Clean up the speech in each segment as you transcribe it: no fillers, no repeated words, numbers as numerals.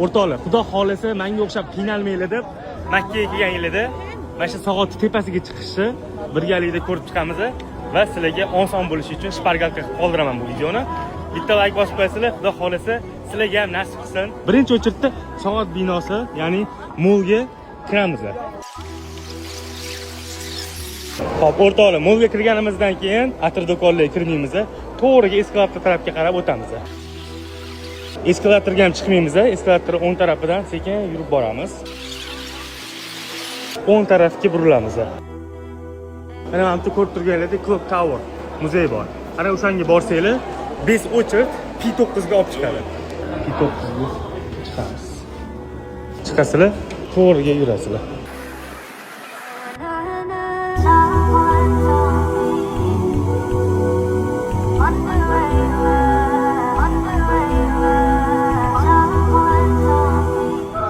O'rtoqlar, xudo xolisa menga o'xshab qiynalmaylar deb Makkaga kelgan yilida mana shu Sag'oti tepasiga chiqishni birgalikda ko'rib chiqamiz va sizlarga oson bo'lishi uchun shpargalka qilib qoldiraman bu videoni. Bitta like bosib qo'ysanglar, xudo xolisa sizlarga ham nasib qilsin. Birinchi o'chirtda Sag'ot binosi, ya'ni molga kiramiz. Xo'p, o'rtoqlar, molga kirganimizdan keyin atir do'konlarga kirmaymiz. To'g'riga eskalator tarafga qarab o'tamiz. Eskalatorga ham chiqmaymiz. Eskalator o'ng tarafidan sekin yurib boramiz. O'ng tarafga burilamiz. Mana bu yerda ko'rib turganinglardek Clock Tower muzey bor. Ana o'shanga borsanglar, bez o'chirt P9 ga olib chiqadi. P9 ga chiqamiz. Chiqasizlar, to'g'riga yurasizlar.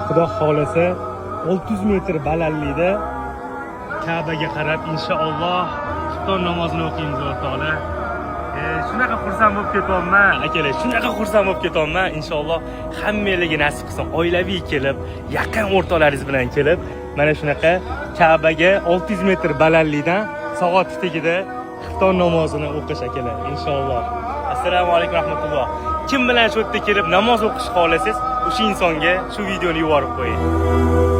Xudo xolasa 600 metr balandlikda Ka'baga qarab inshaalloh xufton namozini o'qiymiz o'rtoqlar. Shunaqa xursand bo'lib ketyapman, akalar. Shunaqa xursand bo'lib ketyapman. Inshaalloh hammangizga nasib qilsin. Oilaviy kelib, yaqin o'rtoqlaringiz bilan kelib, mana shunaqa Ka'baga 600 metr balandlikdan Sag'ot tagida xufton namozini o'qish akalar. Inshaalloh. Assalomu alaykum rahmatulloh. Kim bilan shu yerda kelib namoz o'qish xohlasangiz, o'sha insonga shu videoni yuborib qo'ying.